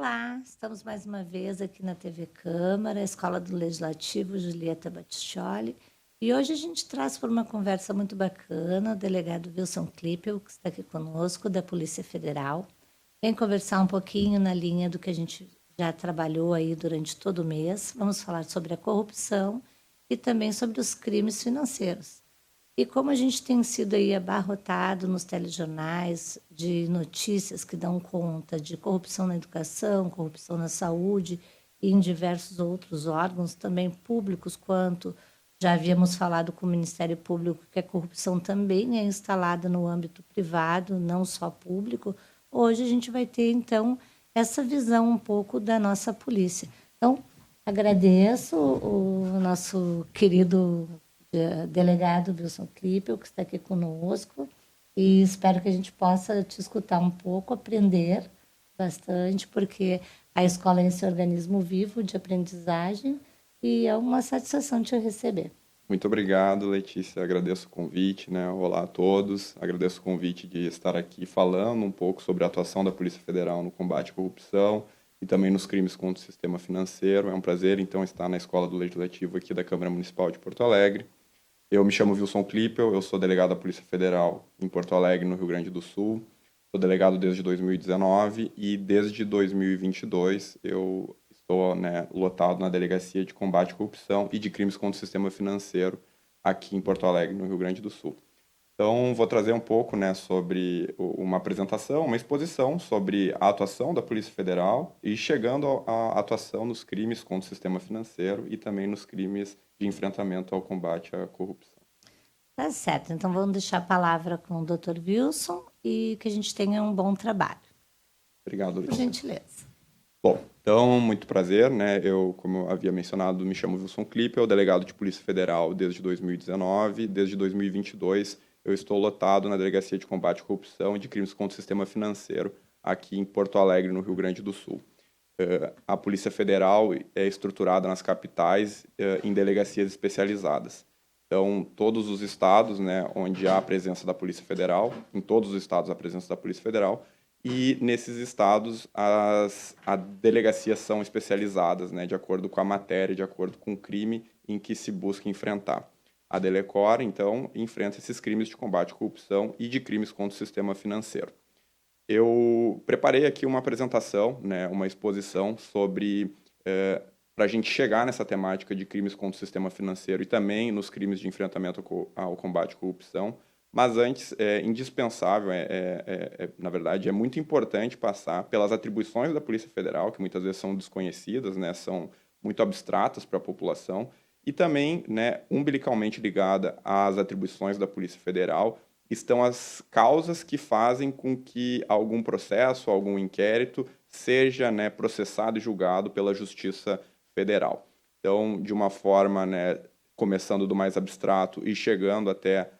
Olá, estamos mais uma vez aqui na TV Câmara, Escola do Legislativo, Julieta Battistioli, e hoje a gente traz por uma conversa muito bacana o delegado Wilson Klippel, que está aqui conosco, da Polícia Federal. Vem conversar um pouquinho na linha do que a gente já trabalhou aí durante todo o mês. Vamos falar sobre a corrupção e também sobre os crimes financeiros. E como a gente tem sido aí abarrotado nos telejornais de notícias que dão conta de corrupção na educação, corrupção na saúde e em diversos outros órgãos, também públicos, quanto já havíamos falado com o Ministério Público, que a corrupção também é instalada no âmbito privado, não só público. Hoje a gente vai ter, então, essa visão um pouco da nossa polícia. Então, agradeço o nosso querido delegado Wilson Klippel, que está aqui conosco, e espero que a gente possa te escutar um pouco, aprender bastante, porque a escola é esse organismo vivo de aprendizagem e é uma satisfação te receber. Muito obrigado, Letícia. Agradeço o convite, né? Olá a todos. Agradeço o convite de estar aqui falando um pouco sobre a atuação da Polícia Federal no combate à corrupção e também nos crimes contra o sistema financeiro. É um prazer, então, estar na Escola do Legislativo aqui da Câmara Municipal de Porto Alegre. Eu me chamo Wilson Klippel, eu sou delegado da Polícia Federal em Porto Alegre, no Rio Grande do Sul. Sou delegado desde 2019 e desde 2022 eu estou, né, lotado na Delegacia de Combate à Corrupção e de Crimes contra o Sistema Financeiro aqui em Porto Alegre, no Rio Grande do Sul. Então, vou trazer um pouco, né, sobre uma apresentação, uma exposição sobre a atuação da Polícia Federal e chegando à atuação nos crimes contra o sistema financeiro e também nos crimes de enfrentamento ao combate à corrupção. Tá certo, então vamos deixar a palavra com o Dr. Wilson e que a gente tenha um bom trabalho. Obrigado, Por Letícia. gentileza. Bom, então, muito prazer, né? Eu, como eu havia mencionado, me chamo Wilson Klippel, delegado de Polícia Federal desde 2019. Desde 2022, eu estou lotado na Delegacia de Combate à Corrupção e de Crimes contra o Sistema Financeiro, aqui em Porto Alegre, no Rio Grande do Sul. A Polícia Federal é estruturada nas capitais em delegacias especializadas. Então, todos os estados, né, onde há a presença da Polícia Federal, em todos os estados há a presença da Polícia Federal, e nesses estados as delegacias são especializadas, né, de acordo com a matéria, de acordo com o crime em que se busca enfrentar. A Delecor, então, enfrenta esses crimes de combate à corrupção e de crimes contra o sistema financeiro. Eu preparei aqui uma apresentação, né, uma exposição sobre para a gente chegar nessa temática de crimes contra o sistema financeiro e também nos crimes de enfrentamento ao combate à corrupção. Mas antes, é indispensável, na verdade, é muito importante passar pelas atribuições da Polícia Federal, que muitas vezes são desconhecidas, né, são muito abstratas para a população, e também, né, umbilicalmente ligada às atribuições da Polícia Federal, estão as causas que fazem com que algum processo, algum inquérito seja, né, processado e julgado pela Justiça Federal. Então, de uma forma, né, começando do mais abstrato e chegando até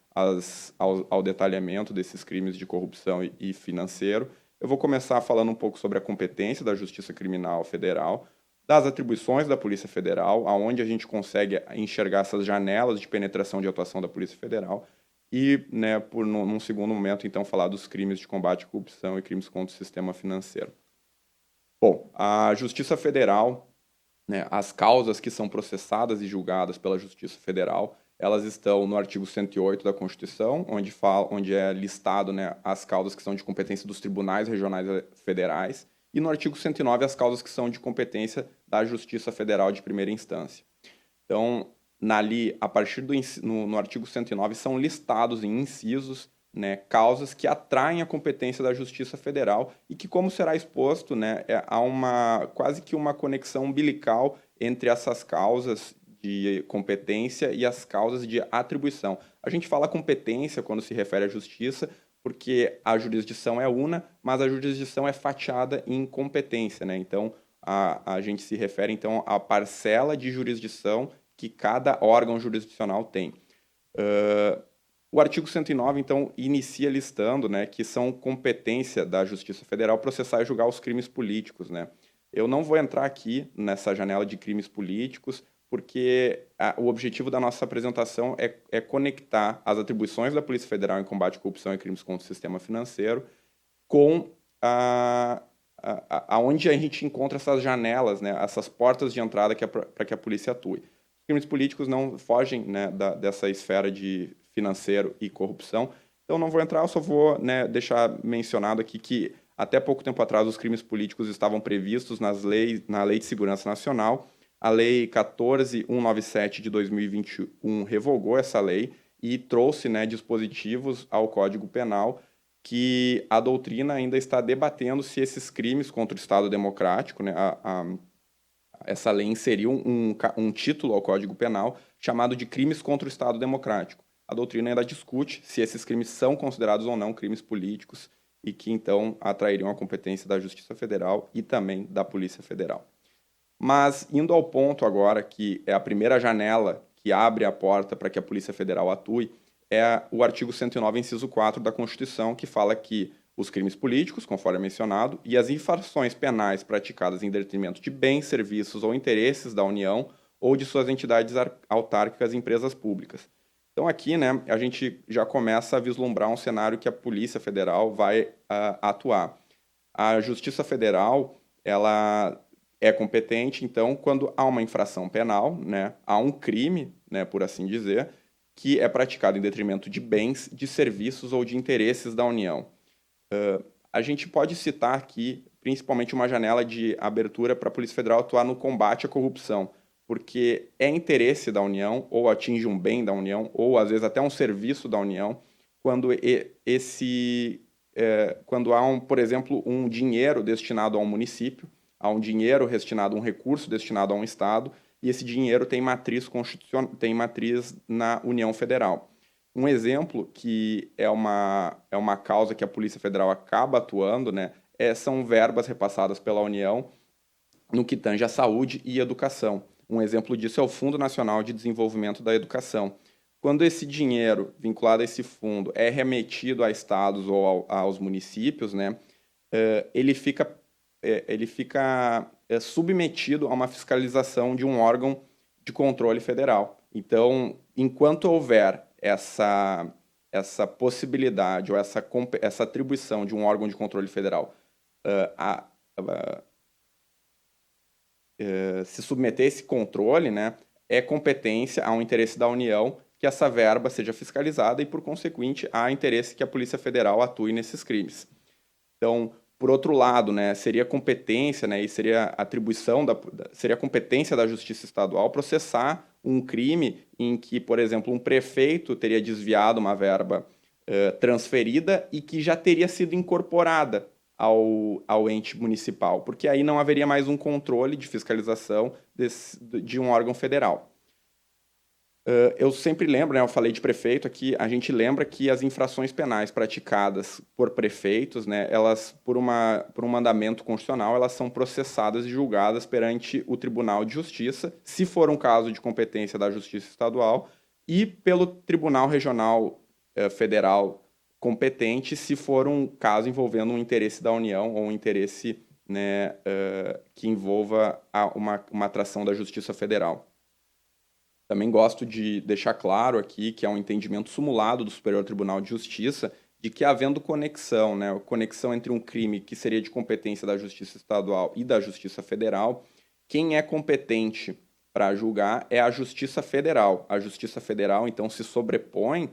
ao detalhamento desses crimes de corrupção e financeiro, eu vou começar falando um pouco sobre a competência da Justiça Criminal Federal, das atribuições da Polícia Federal, aonde a gente consegue enxergar essas janelas de penetração de atuação da Polícia Federal, e, né, num segundo momento, então, falar dos crimes de combate à corrupção e crimes contra o sistema financeiro. Bom, a Justiça Federal, né, as causas que são processadas e julgadas pela Justiça Federal, elas estão no artigo 108 da Constituição, onde é listado, né, as causas que são de competência dos tribunais regionais federais, e no artigo 109 as causas que são de competência da Justiça Federal de primeira instância. Então, a partir no artigo 109, são listados em incisos, né, causas que atraem a competência da Justiça Federal e que, como será exposto, né, há quase que uma conexão umbilical entre essas causas de competência e as causas de atribuição. A gente fala competência quando se refere à justiça, porque a jurisdição é una, mas a jurisdição é fatiada em competência, né? Então, a gente se refere, então, à parcela de jurisdição que cada órgão jurisdicional tem. O artigo 109, então, inicia listando, né, que são competência da Justiça Federal processar e julgar os crimes políticos, né? Eu não vou entrar aqui nessa janela de crimes políticos, porque o objetivo da nossa apresentação é conectar as atribuições da Polícia Federal em combate à corrupção e crimes contra o sistema financeiro com aonde a gente encontra essas janelas, né, essas portas de entrada para que a polícia atue. Os crimes políticos não fogem, né, dessa esfera de financeiro e corrupção, então não vou entrar, eu só vou, né, deixar mencionado aqui que até pouco tempo atrás os crimes políticos estavam previstos na Lei de Segurança Nacional. A Lei 14.197 de 2021 revogou essa lei e trouxe, né, dispositivos ao Código Penal que a doutrina ainda está debatendo se esses crimes contra o Estado Democrático, né, essa lei inseriu um título ao Código Penal chamado de crimes contra o Estado Democrático. A doutrina ainda discute se esses crimes são considerados ou não crimes políticos e que, então, atrairiam a competência da Justiça Federal e também da Polícia Federal. Mas, indo ao ponto agora, que é a primeira janela que abre a porta para que a Polícia Federal atue, é o artigo 109, inciso 4 da Constituição, que fala que os crimes políticos, conforme é mencionado, e as infrações penais praticadas em detrimento de bens, serviços ou interesses da União ou de suas entidades autárquicas e empresas públicas. Então aqui, né, a gente já começa a vislumbrar um cenário que a Polícia Federal vai atuar. A Justiça Federal, ela é competente, então, quando há uma infração penal, né, há um crime, né, por assim dizer, que é praticado em detrimento de bens, de serviços ou de interesses da União. A gente pode citar aqui, principalmente, uma janela de abertura para a Polícia Federal atuar no combate à corrupção, porque é interesse da União, ou atinge um bem da União, ou às vezes até um serviço da União, quando quando há, por exemplo, um dinheiro destinado a um município, há um dinheiro destinado a um recurso destinado a um Estado, e esse dinheiro tem matriz na União Federal. Um exemplo que é uma causa que a Polícia Federal acaba atuando, né, são verbas repassadas pela União no que tange à saúde e educação. Um exemplo disso é o Fundo Nacional de Desenvolvimento da Educação. Quando esse dinheiro vinculado a esse fundo é remetido a estados ou aos municípios, né, ele fica submetido a uma fiscalização de um órgão de controle federal. Então, enquanto houver essa possibilidade ou essa atribuição de um órgão de controle federal se submeter a esse controle, né, é competência, há um interesse da União que essa verba seja fiscalizada e, por consequente, há interesse que a Polícia Federal atue nesses crimes. Então, por outro lado, né, seria competência, né, e seria atribuição seria competência da Justiça Estadual processar um crime em que, por exemplo, um prefeito teria desviado uma verba transferida e que já teria sido incorporada ao ente municipal, porque aí não haveria mais um controle de fiscalização de um órgão federal. Eu sempre lembro, né, eu falei de prefeito aqui, a gente lembra que as infrações penais praticadas por prefeitos, né, elas, por um mandamento constitucional, elas são processadas e julgadas perante o Tribunal de Justiça, se for um caso de competência da Justiça Estadual, e pelo Tribunal Regional Federal competente, se for um caso envolvendo um interesse da União ou um interesse, né, que envolva uma atração da Justiça Federal. Também gosto de deixar claro aqui que há um entendimento sumulado do Superior Tribunal de Justiça de que, havendo conexão, né, conexão entre um crime que seria de competência da Justiça Estadual e da Justiça Federal, quem é competente para julgar é a Justiça Federal. A Justiça Federal, então, se sobrepõe,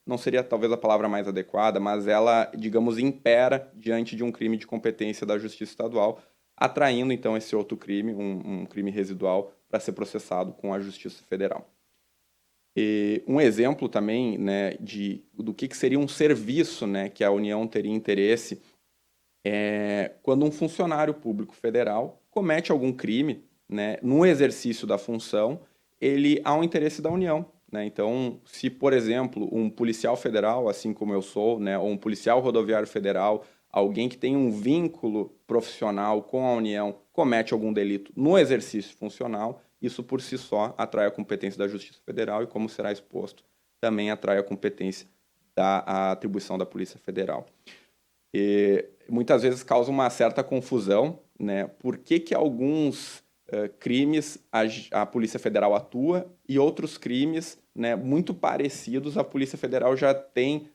não seria talvez a palavra mais adequada, mas ela, digamos, impera diante de um crime de competência da Justiça Estadual, atraindo, então, esse outro crime, um crime residual, para ser processado com a Justiça Federal. E um exemplo também, né, do que seria um serviço, né, que a União teria interesse é quando um funcionário público federal comete algum crime, né, no exercício da função, ele há um interesse da União. Né? Então, se, por exemplo, um policial federal, assim como eu sou, né, ou um policial rodoviário federal, alguém que tem um vínculo profissional com a União, comete algum delito no exercício funcional, isso por si só atrai a competência da Justiça Federal e, como será exposto, também atrai a competência da atribuição da Polícia Federal. E muitas vezes causa uma certa confusão, né? Por que alguns crimes a Polícia Federal atua e outros crimes, né, muito parecidos a Polícia Federal já tem,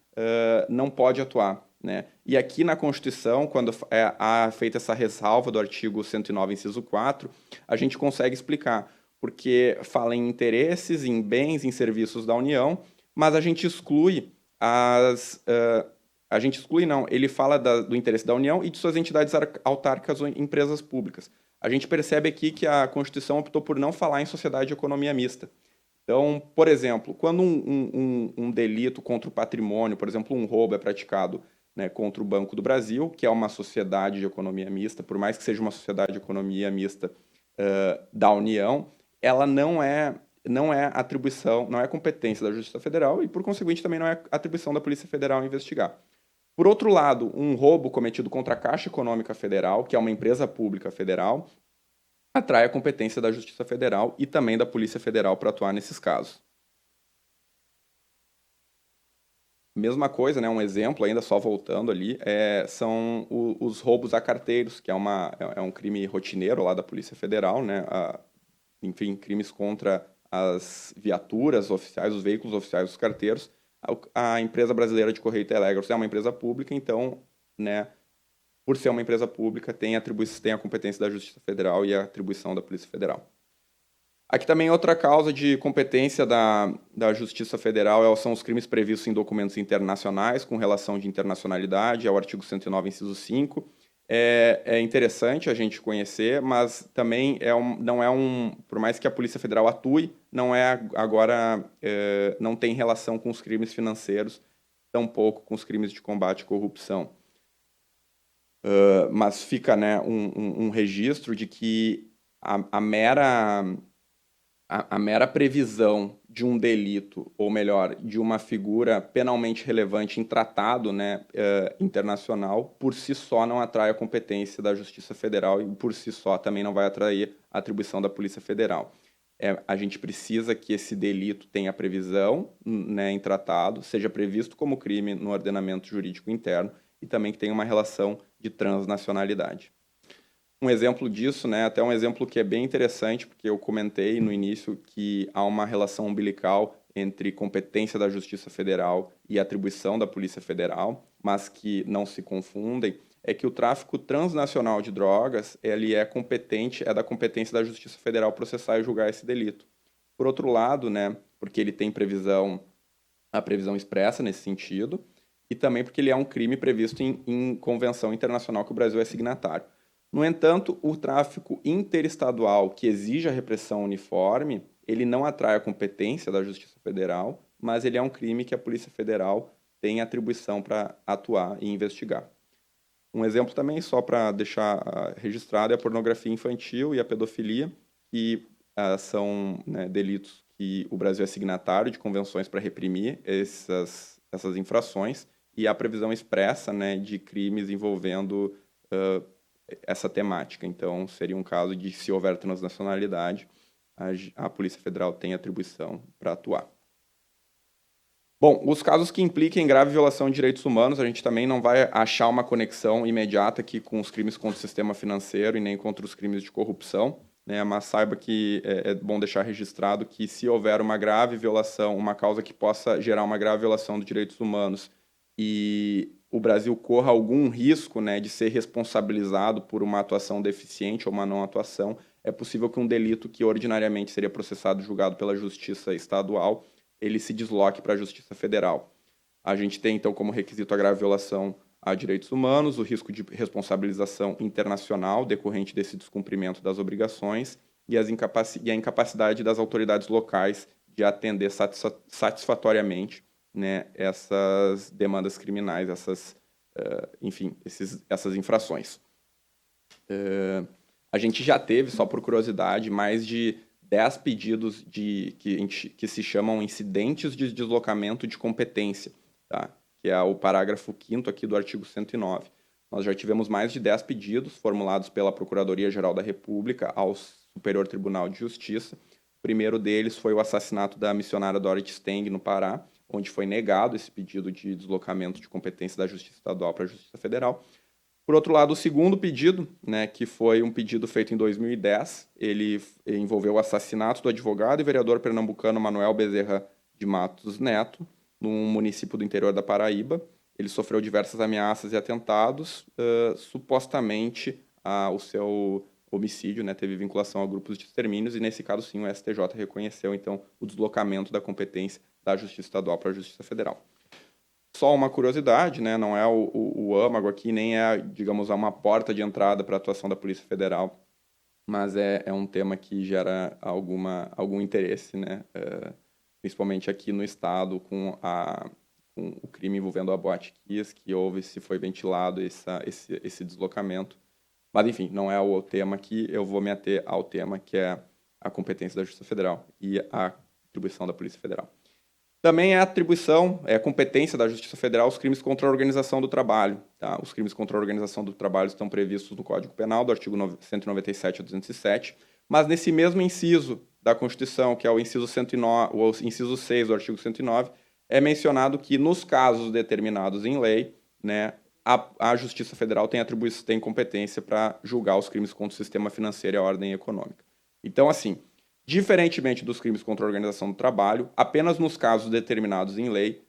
não pode atuar. né? E aqui na Constituição, quando há feita essa ressalva do artigo 109, inciso 4, a gente consegue explicar, porque fala em interesses, em bens, em serviços da União, mas a gente exclui a gente exclui, não, ele fala do interesse da União e de suas entidades autárquicas ou empresas públicas. A gente percebe aqui que a Constituição optou por não falar em sociedade de economia mista. Então, por exemplo, quando um delito contra o patrimônio, por exemplo, um roubo é praticado, né, contra o Banco do Brasil, que é uma sociedade de economia mista, por mais que seja uma sociedade de economia mista da União, ela não é atribuição, não é competência da Justiça Federal e, por conseguinte, também não é atribuição da Polícia Federal investigar. Por outro lado, um roubo cometido contra a Caixa Econômica Federal, que é uma empresa pública federal, atrai a competência da Justiça Federal e também da Polícia Federal para atuar nesses casos. Mesma coisa, né, um exemplo, ainda só voltando ali, são os roubos a carteiros, que é um crime rotineiro lá da Polícia Federal, né, enfim, crimes contra as viaturas oficiais, os veículos oficiais dos carteiros. A empresa brasileira de Correio e Telégrafos é uma empresa pública, então, né, por ser uma empresa pública, tem a competência da Justiça Federal e a atribuição da Polícia Federal. Aqui também outra causa de competência da Justiça Federal são os crimes previstos em documentos internacionais com relação de internacionalidade, é o artigo 109, inciso 5. É interessante a gente conhecer, mas também por mais que a Polícia Federal atue, não tem relação com os crimes financeiros, tampouco com os crimes de combate à corrupção. Mas fica, né, um registro de que a mera previsão de um delito, ou melhor, de uma figura penalmente relevante em tratado, né, internacional, por si só não atrai a competência da Justiça Federal e por si só também não vai atrair a atribuição da Polícia Federal. A gente precisa que esse delito tenha previsão, né, em tratado, seja previsto como crime no ordenamento jurídico interno e também que tenha uma relação de transnacionalidade. Um exemplo disso, né, até um exemplo que é bem interessante, porque eu comentei no início que há uma relação umbilical entre competência da Justiça Federal e atribuição da Polícia Federal, mas que não se confundem, é que o tráfico transnacional de drogas, ele é da competência da Justiça Federal processar e julgar esse delito. Por outro lado, né, porque ele tem a previsão expressa nesse sentido, e também porque ele é um crime previsto em convenção internacional que o Brasil é signatário. No entanto, o tráfico interestadual, que exige a repressão uniforme, ele não atrai a competência da Justiça Federal, mas ele é um crime que a Polícia Federal tem atribuição para atuar e investigar. Um exemplo também, só para deixar registrado, é a pornografia infantil e a pedofilia, que são, né, delitos que o Brasil é signatário de convenções para reprimir essas infrações, e há previsão expressa, né, de crimes envolvendo essa temática. Então, seria um caso de, se houver transnacionalidade, a Polícia Federal tem atribuição para atuar. Bom, os casos que impliquem grave violação de direitos humanos, a gente também não vai achar uma conexão imediata aqui com os crimes contra o sistema financeiro e nem contra os crimes de corrupção, né? Mas saiba que é bom deixar registrado que, se houver uma grave violação, uma causa que possa gerar uma grave violação dos direitos humanos e o Brasil corra algum risco, né, de ser responsabilizado por uma atuação deficiente ou uma não atuação, é possível que um delito que ordinariamente seria processado e julgado pela Justiça Estadual, ele se desloque para a Justiça Federal. A gente tem, então, como requisito a grave violação a direitos humanos, o risco de responsabilização internacional decorrente desse descumprimento das obrigações e a incapacidade das autoridades locais de atender satisfatoriamente, né, essas demandas criminais, essas infrações. A gente já teve, só por curiosidade, mais de 10 pedidos que se chamam incidentes de deslocamento de competência, tá? Que é o parágrafo 5º aqui do artigo 109. Nós já tivemos mais de 10 pedidos formulados pela Procuradoria-Geral da República ao Superior Tribunal de Justiça. O primeiro deles foi o assassinato da missionária Dorothy Steng, no Pará, onde foi negado esse pedido de deslocamento de competência da Justiça Estadual para a Justiça Federal. Por outro lado, o segundo pedido, né, que foi um pedido feito em 2010, ele envolveu o assassinato do advogado e vereador pernambucano Manuel Bezerra de Matos Neto, num município do interior da Paraíba. ele sofreu diversas ameaças e atentados, supostamente o seu homicídio, né, teve vinculação a grupos de extermínios, e nesse caso sim o STJ reconheceu então o deslocamento da competência da Justiça Estadual para a Justiça Federal. Só uma curiosidade, né, não é o âmago aqui, nem é, digamos, uma porta de entrada para a atuação da Polícia Federal, mas é um tema que gera algum interesse, né, principalmente aqui no Estado, com o crime envolvendo a Boate Kiss, que se foi ventilado esse deslocamento. Mas, enfim, não é o tema aqui, eu vou me ater ao tema que é a competência da Justiça Federal e a atribuição da Polícia Federal. Também é atribuição, é competência da Justiça Federal os crimes contra a organização do trabalho. Tá? Os crimes contra a organização do trabalho estão previstos no Código Penal, do artigo 197 a 207, mas nesse mesmo inciso da Constituição, que é o inciso 109, o inciso 6 do artigo 109, é mencionado que nos casos determinados em lei, né, a Justiça Federal tem competência para julgar os crimes contra o sistema financeiro e a ordem econômica. Então, assim, diferentemente dos crimes contra a organização do trabalho, apenas nos casos determinados em lei,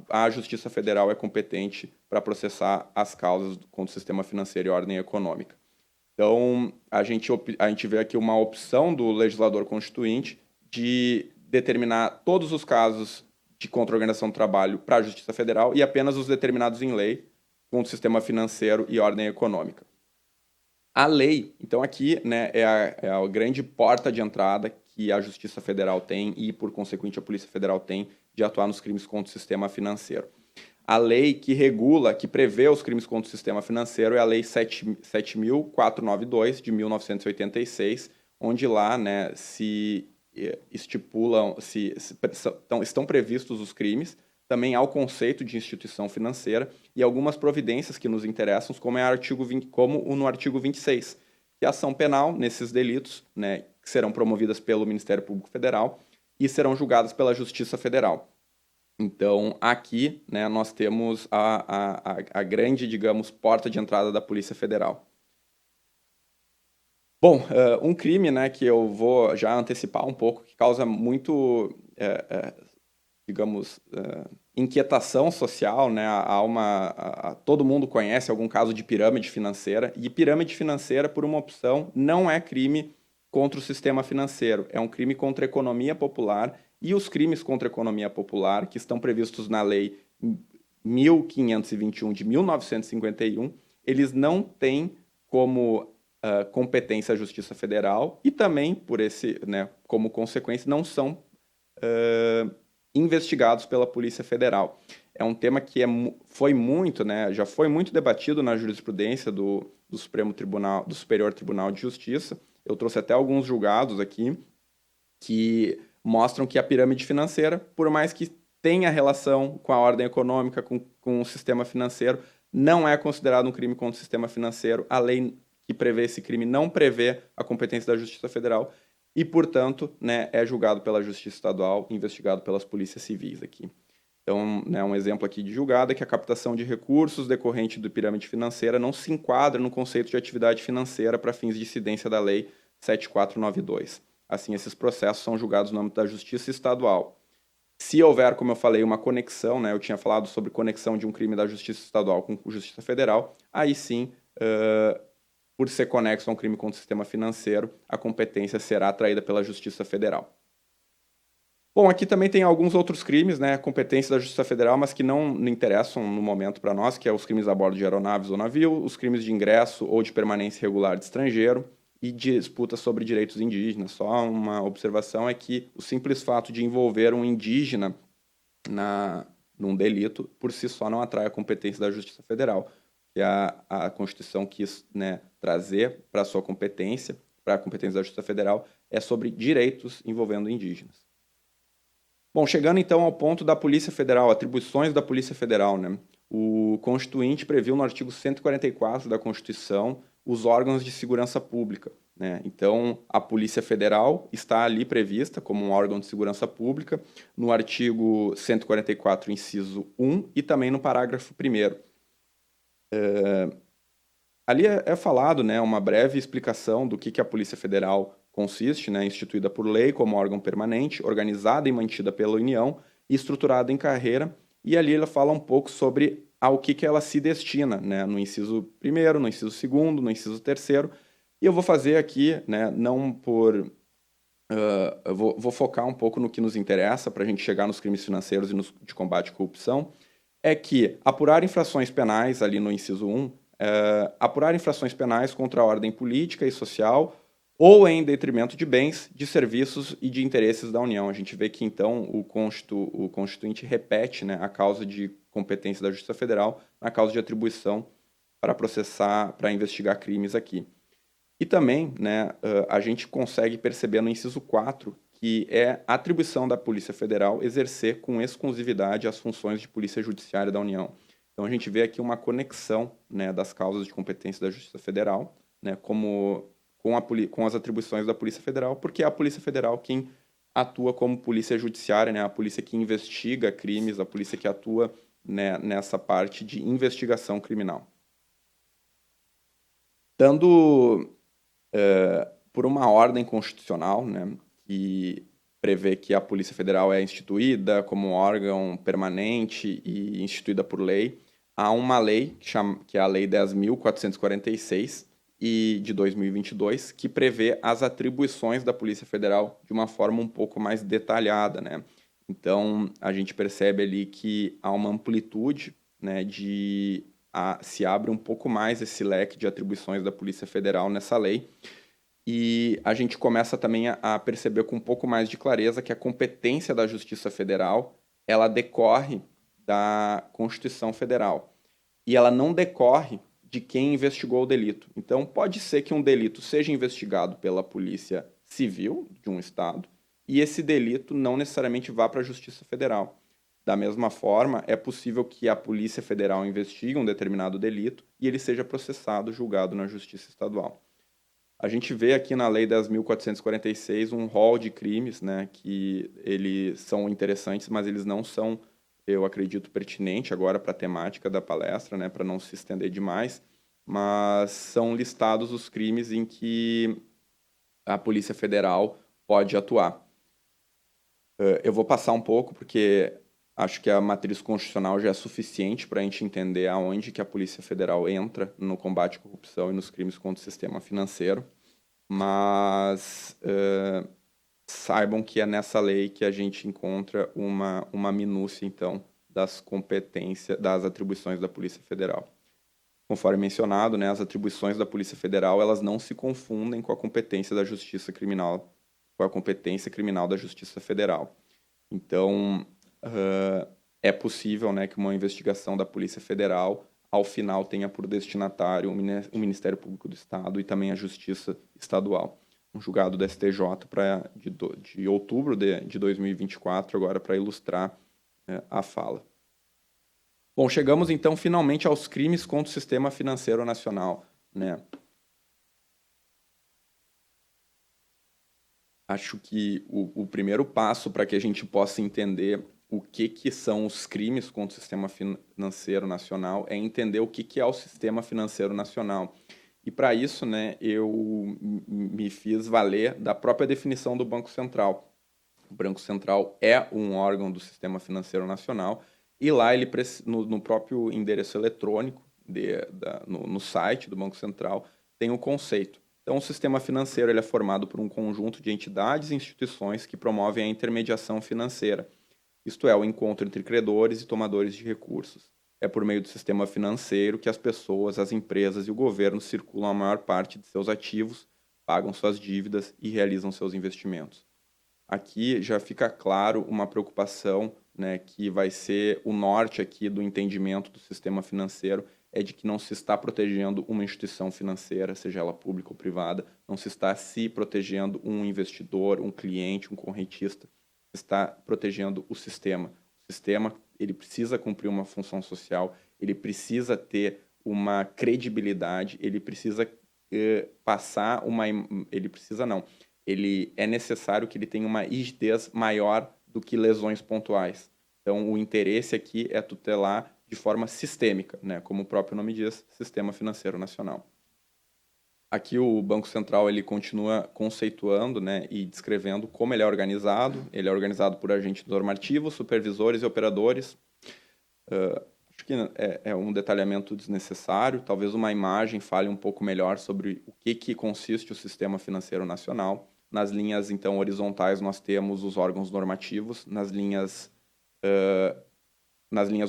a Justiça Federal é competente para processar as causas contra o sistema financeiro e ordem econômica. Então, a gente vê aqui uma opção do legislador constituinte de determinar todos os casos de contra a organização do trabalho para a Justiça Federal e apenas os determinados em lei contra o sistema financeiro e ordem econômica. A lei, então aqui, né, é a grande porta de entrada que a Justiça Federal tem e, por consequente, a Polícia Federal tem de atuar nos crimes contra o sistema financeiro. A lei que regula, que prevê os crimes contra o sistema financeiro é a Lei 7.492, de 1986, onde lá, né, se estipulam, estão previstos os crimes, também há o conceito de instituição financeira e algumas providências que nos interessam, como no artigo 26, que a ação penal nesses delitos, né, que serão promovidas pelo Ministério Público Federal e serão julgadas pela Justiça Federal. Então, aqui, né, nós temos a grande, digamos, porta de entrada da Polícia Federal. Bom, um crime, né, que eu vou já antecipar um pouco, que causa muito, digamos, inquietação social, né? Todo mundo conhece algum caso de pirâmide financeira, e pirâmide financeira, por uma opção, não é crime contra o sistema financeiro, é um crime contra a economia popular, e os crimes contra a economia popular, que estão previstos na Lei 1521 de 1951, eles não têm como competência a Justiça Federal e também, né, como consequência, não são investigados pela Polícia Federal. É um tema que foi muito, né, já foi muito debatido na jurisprudência do Superior Tribunal de Justiça. Eu trouxe até alguns julgados aqui que mostram que a pirâmide financeira, por mais que tenha relação com a ordem econômica, com o sistema financeiro, não é considerado um crime contra o sistema financeiro. A lei que prevê esse crime não prevê a competência da Justiça Federal e, portanto, né, é julgado pela Justiça Estadual, investigado pelas polícias civis aqui. Então, né, um exemplo aqui de julgado é que a captação de recursos decorrente do pirâmide financeira não se enquadra no conceito de atividade financeira para fins de incidência da Lei 7492. Assim, esses processos são julgados no âmbito da Justiça Estadual. Se houver, como eu falei, uma conexão, né, eu tinha falado sobre conexão de um crime da Justiça Estadual com a Justiça Federal, aí sim, por ser conexo a um crime contra o sistema financeiro, a competência será atraída pela Justiça Federal. Bom, aqui também tem alguns outros crimes, né, competência da Justiça Federal, mas que não interessam no momento para nós, que é os crimes a bordo de aeronaves ou navio, os crimes de ingresso ou de permanência irregular de estrangeiro e disputa sobre direitos indígenas. Só uma observação é que o simples fato de envolver um indígena num delito, por si só, não atrai a competência da Justiça Federal, que a Constituição quis, né, trazer para a sua competência, para a competência da Justiça Federal, é sobre direitos envolvendo indígenas. Bom, chegando então ao ponto da Polícia Federal, atribuições da Polícia Federal, né? O Constituinte previu no artigo 144 da Constituição os órgãos de segurança pública, né? Então, a Polícia Federal está ali prevista como um órgão de segurança pública no artigo 144, inciso 1, e também no parágrafo 1º. Ali é falado, né, uma breve explicação do que a Polícia Federal consiste, né, instituída por lei como órgão permanente, organizada e mantida pela União e estruturada em carreira, e ali ela fala um pouco sobre ao que ela se destina, né, no inciso 1º, no inciso 2º, no inciso 3º, e eu vou fazer aqui, né, não por... eu vou focar um pouco no que nos interessa para a gente chegar nos crimes financeiros e nos de combate à corrupção, é que apurar infrações penais, ali no inciso 1, apurar infrações penais contra a ordem política e social ou em detrimento de bens, de serviços e de interesses da União. A gente vê que, então, o Constituinte repete, né, a causa de competência da Justiça Federal na causa de atribuição para processar, para investigar crimes aqui. E também, né, a gente consegue perceber no inciso 4 que é a atribuição da Polícia Federal exercer com exclusividade as funções de Polícia Judiciária da União. Então a gente vê aqui uma conexão, né, das causas de competência da Justiça Federal, né, com as atribuições da Polícia Federal, porque é a Polícia Federal quem atua como polícia judiciária, né, a polícia que investiga crimes, a polícia que atua, né, nessa parte de investigação criminal. Dando por uma ordem constitucional, né, que prevê que a Polícia Federal é instituída como órgão permanente e instituída por lei, há uma lei, que é a Lei 10.446, de 2022, que prevê as atribuições da Polícia Federal de uma forma um pouco mais detalhada, né? Então, a gente percebe ali que há uma amplitude, né, se abre um pouco mais esse leque de atribuições da Polícia Federal nessa lei, e a gente começa também a perceber com um pouco mais de clareza que a competência da Justiça Federal, ela decorre da Constituição Federal, e ela não decorre de quem investigou o delito. Então, pode ser que um delito seja investigado pela Polícia Civil de um estado, e esse delito não necessariamente vá para a Justiça Federal. Da mesma forma, é possível que a Polícia Federal investigue um determinado delito e ele seja processado, julgado na Justiça Estadual. A gente vê aqui na Lei 10.446 um rol de crimes, né, que eles são interessantes, mas eles não são, eu acredito, pertinente agora para a temática da palestra, né, para não se estender demais, mas são listados os crimes em que a Polícia Federal pode atuar. Eu vou passar um pouco, porque acho que a matriz constitucional já é suficiente para a gente entender aonde que a Polícia Federal entra no combate à corrupção e nos crimes contra o sistema financeiro, mas saibam que é nessa lei que a gente encontra uma minúcia, então, das competências, das atribuições da Polícia Federal. Conforme mencionado, né, as atribuições da Polícia Federal, elas não se confundem com a competência da Justiça Criminal, com a competência criminal da Justiça Federal. Então, é possível, né, que uma investigação da Polícia Federal, ao final, tenha por destinatário o Ministério Público do Estado e também a Justiça Estadual. Um julgado do STJ de outubro de 2024, agora para ilustrar a fala. Bom, chegamos então finalmente aos crimes contra o sistema financeiro nacional, né? Acho que o primeiro passo para que a gente possa entender o que são os crimes contra o sistema financeiro nacional é entender o que é o sistema financeiro nacional. E para isso, né, eu me fiz valer da própria definição do Banco Central. O Banco Central é um órgão do sistema financeiro nacional e lá ele no próprio endereço eletrônico no site do Banco Central tem o conceito. Então, o sistema financeiro ele é formado por um conjunto de entidades e instituições que promovem a intermediação financeira, isto é, o encontro entre credores e tomadores de recursos. É por meio do sistema financeiro que as pessoas, as empresas e o governo circulam a maior parte de seus ativos, pagam suas dívidas e realizam seus investimentos. Aqui já fica claro uma preocupação, né, que vai ser o norte aqui do entendimento do sistema financeiro, é de que não se está protegendo uma instituição financeira, seja ela pública ou privada, não se está se protegendo um investidor, um cliente, um correntista, se está protegendo o sistema. O sistema ele precisa cumprir uma função social, ele precisa ter uma credibilidade, ele precisa passar ele precisa não, ele é necessário que ele tenha uma rigidez maior do que lesões pontuais. Então, o interesse aqui é tutelar de forma sistêmica, né? Como o próprio nome diz, Sistema Financeiro Nacional. Aqui o Banco Central ele continua conceituando, né, e descrevendo como ele é organizado. Ele é organizado por agentes normativos, supervisores e operadores. Acho que é um detalhamento desnecessário. Talvez uma imagem fale um pouco melhor sobre o que consiste o Sistema Financeiro Nacional. Nas linhas, então, horizontais, nós temos os órgãos normativos. Nas linhas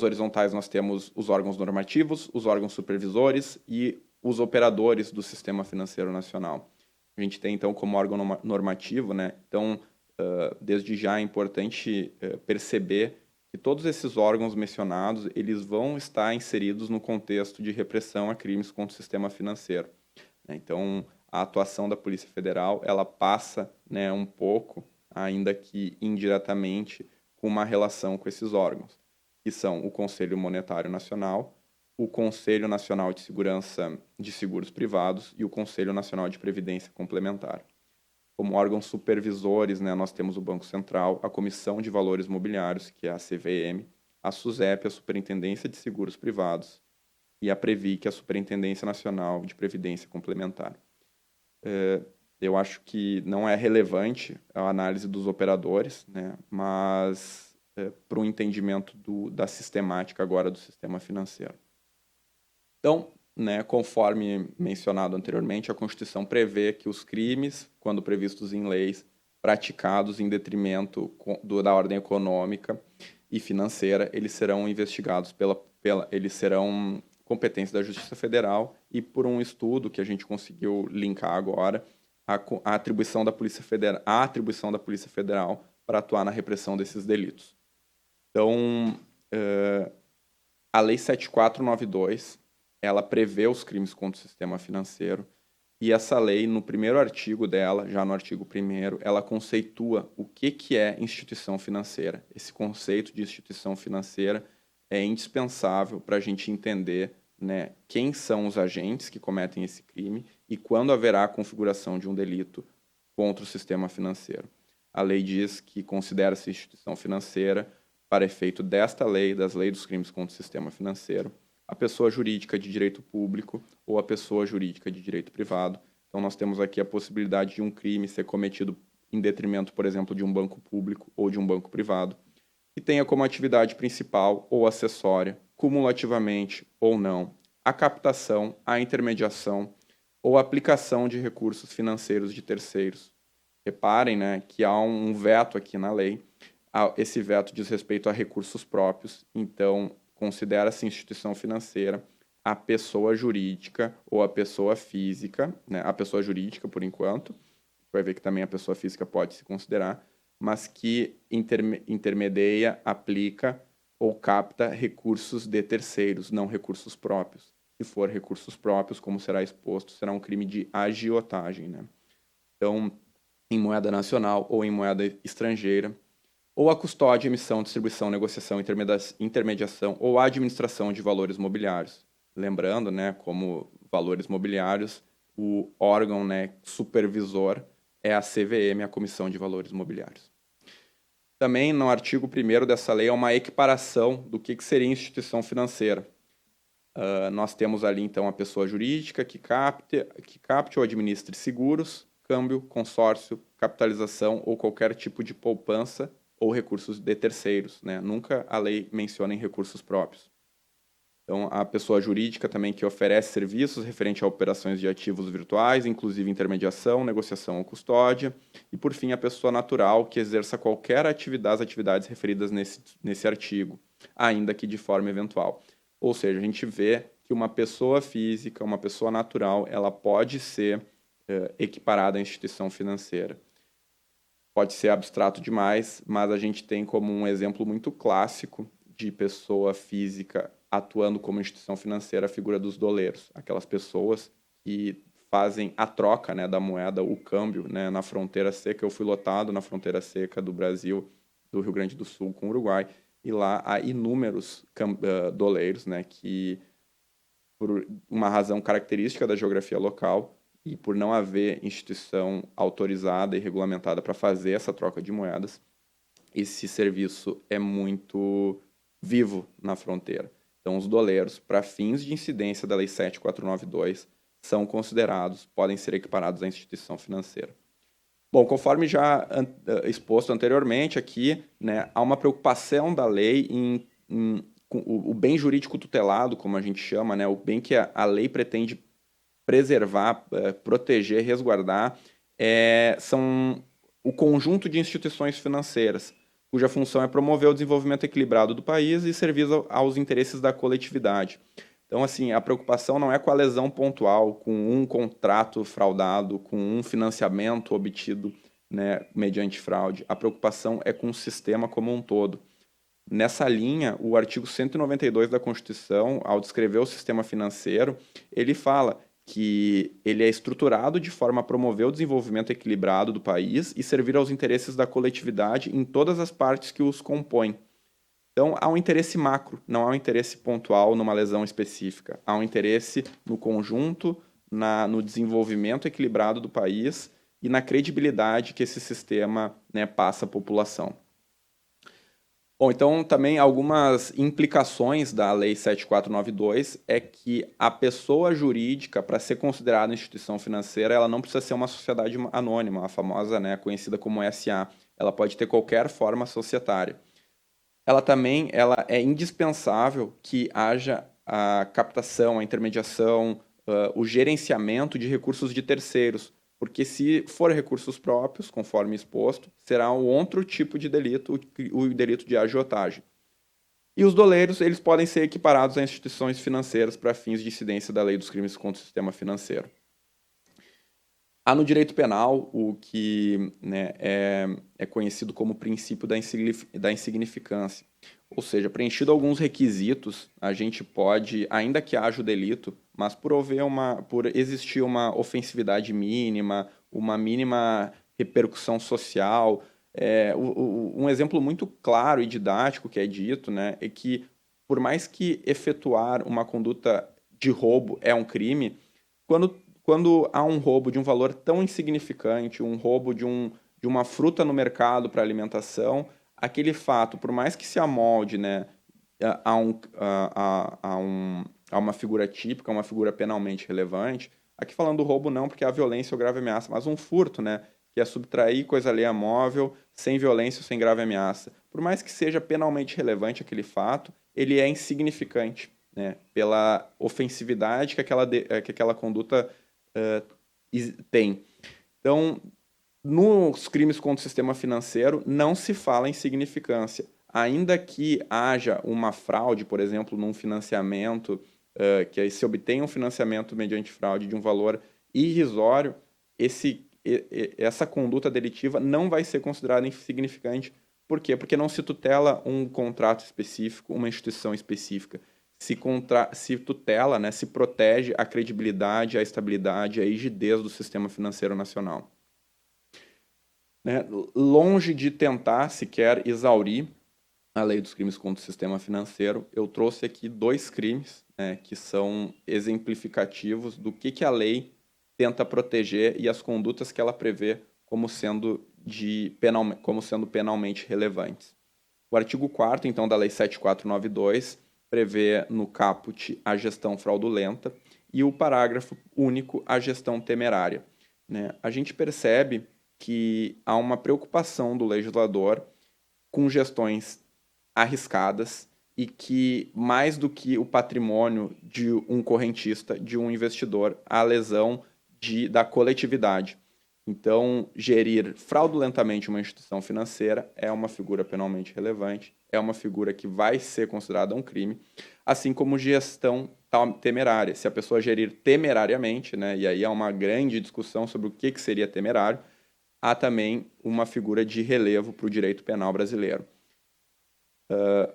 horizontais, nós temos os órgãos normativos, os órgãos supervisores e os operadores do Sistema Financeiro Nacional. A gente tem, então, como órgão normativo, né? Então, desde já é importante perceber que todos esses órgãos mencionados, eles vão estar inseridos no contexto de repressão a crimes contra o sistema financeiro, né? Então, a atuação da Polícia Federal, ela passa, né, um pouco, ainda que indiretamente, com uma relação com esses órgãos, que são o Conselho Monetário Nacional, o Conselho Nacional de Segurança de Seguros Privados e o Conselho Nacional de Previdência Complementar. Como órgãos supervisores, né, nós temos o Banco Central, a Comissão de Valores Mobiliários, que é a CVM, a SUSEP, a Superintendência de Seguros Privados, e a Previ, que é a Superintendência Nacional de Previdência Complementar. Eu acho que não é relevante a análise dos operadores, né, mas para o entendimento da sistemática agora do sistema financeiro. Então, né, conforme mencionado anteriormente, a Constituição prevê que os crimes, quando previstos em leis, praticados em detrimento da ordem econômica e financeira, eles serão investigados eles serão competência da Justiça Federal e por um estudo que a gente conseguiu linkar agora, a atribuição da Polícia Federal para atuar na repressão desses delitos. Então, a Lei 7492, ela prevê os crimes contra o sistema financeiro, e essa lei, no primeiro artigo dela, já no artigo 1º, ela conceitua o que é instituição financeira. Esse conceito de instituição financeira é indispensável para a gente entender, né, quem são os agentes que cometem esse crime e quando haverá a configuração de um delito contra o sistema financeiro. A lei diz que considera-se instituição financeira, para efeito desta lei, das leis dos crimes contra o sistema financeiro, a pessoa jurídica de direito público ou a pessoa jurídica de direito privado. Então, nós temos aqui a possibilidade de um crime ser cometido em detrimento, por exemplo, de um banco público ou de um banco privado, que tenha como atividade principal ou acessória, cumulativamente ou não, a captação, a intermediação ou a aplicação de recursos financeiros de terceiros. Reparem, né, que há um veto aqui na lei. Esse veto diz respeito a recursos próprios, então considera-se instituição financeira a pessoa jurídica ou a pessoa física, né, a pessoa jurídica por enquanto, vai ver que também a pessoa física pode se considerar, mas que intermedia, aplica ou capta recursos de terceiros, não recursos próprios. Se for recursos próprios, como será exposto, será um crime de agiotagem, né? Então, em moeda nacional ou em moeda estrangeira, ou a custódia, emissão, distribuição, negociação, intermediação ou administração de valores mobiliários. Lembrando, né, como valores mobiliários, o órgão, né, supervisor é a CVM, a Comissão de Valores Mobiliários. Também no artigo 1º dessa lei há uma equiparação do que seria instituição financeira. Nós temos ali, então, a pessoa jurídica que capte ou administre seguros, câmbio, consórcio, capitalização ou qualquer tipo de poupança ou recursos de terceiros, né? Nunca a lei menciona em recursos próprios. Então, a pessoa jurídica também que oferece serviços referente a operações de ativos virtuais, inclusive intermediação, negociação ou custódia. E, por fim, a pessoa natural que exerça qualquer das atividades referidas nesse artigo, ainda que de forma eventual. Ou seja, a gente vê que uma pessoa física, uma pessoa natural, ela pode ser equiparada à instituição financeira. Pode ser abstrato demais, mas a gente tem como um exemplo muito clássico de pessoa física atuando como instituição financeira a figura dos doleiros, aquelas pessoas que fazem a troca, né, da moeda, o câmbio, né, na fronteira seca. Eu fui lotado na fronteira seca do Brasil, do Rio Grande do Sul com o Uruguai, e lá há inúmeros doleiros, né, que, por uma razão característica da geografia local, e por não haver instituição autorizada e regulamentada para fazer essa troca de moedas, esse serviço é muito vivo na fronteira. Então, os doleiros, para fins de incidência da Lei 7492, são considerados, podem ser equiparados à instituição financeira. Bom, conforme já exposto anteriormente aqui, né, há uma preocupação da lei em o bem jurídico tutelado, como a gente chama, né, o bem que a lei pretende preservar, proteger, resguardar, são o conjunto de instituições financeiras, cuja função é promover o desenvolvimento equilibrado do país e servir aos interesses da coletividade. Então, assim, a preocupação não é com a lesão pontual, com um contrato fraudado, com um financiamento obtido, né, mediante fraude. A preocupação é com o sistema como um todo. Nessa linha, o artigo 192 da Constituição, ao descrever o sistema financeiro, ele fala que ele é estruturado de forma a promover o desenvolvimento equilibrado do país e servir aos interesses da coletividade em todas as partes que os compõem. Então, há um interesse macro, não há um interesse pontual numa lesão específica. Há um interesse no conjunto, no desenvolvimento equilibrado do país e na credibilidade que esse sistema, né, passa à população. Bom, então também algumas implicações da Lei 7492 é que a pessoa jurídica, para ser considerada instituição financeira, ela não precisa ser uma sociedade anônima, a famosa, né, conhecida como SA. Ela pode ter qualquer forma societária. Ela é indispensável que haja a captação, a intermediação, o gerenciamento de recursos de terceiros, porque se for recursos próprios, conforme exposto, será um outro tipo de delito, o delito de agiotagem. E os doleiros, eles podem ser equiparados a instituições financeiras para fins de incidência da lei dos crimes contra o sistema financeiro. Há no direito penal o que, né, é conhecido como princípio da insignificância. Ou seja, preenchido alguns requisitos, a gente pode, ainda que haja o delito, mas por existir uma ofensividade mínima, uma mínima repercussão social. Um exemplo muito claro e didático que é dito, né, é que, por mais que efetuar uma conduta de roubo é um crime, quando há um roubo de um valor tão insignificante, um roubo de uma fruta no mercado para alimentação, aquele fato, por mais que se amolde, né, a uma figura típica, uma figura penalmente relevante, aqui falando do roubo não, porque há violência ou grave ameaça, mas um furto, né, que é subtrair coisa alheia móvel sem violência ou sem grave ameaça. Por mais que seja penalmente relevante aquele fato, ele é insignificante, né, pela ofensividade que aquela conduta tem. Então, nos crimes contra o sistema financeiro, não se fala em significância. Ainda que haja uma fraude, por exemplo, num financiamento, que aí se obtenha um financiamento mediante fraude de um valor irrisório, essa conduta delitiva não vai ser considerada insignificante. Por quê? Porque não se tutela um contrato específico, uma instituição específica. Se tutela, né, se protege a credibilidade, a estabilidade, a rigidez do sistema financeiro nacional. Né? Longe de tentar sequer exaurir a lei dos crimes contra o sistema financeiro, eu trouxe aqui 2 crimes, né, que são exemplificativos do que a lei tenta proteger e as condutas que ela prevê como sendo penalmente relevantes. O artigo 4º, então, da Lei 7492, prevê no caput a gestão fraudulenta e o parágrafo único a gestão temerária. Né? A gente percebe que há uma preocupação do legislador com gestões arriscadas e que, mais do que o patrimônio de um correntista, de um investidor, a lesão da coletividade. Então, gerir fraudulentamente uma instituição financeira é uma figura penalmente relevante, é uma figura que vai ser considerada um crime, assim como gestão temerária. Se a pessoa gerir temerariamente, né, e aí há uma grande discussão sobre o que seria temerário, há também uma figura de relevo para o direito penal brasileiro.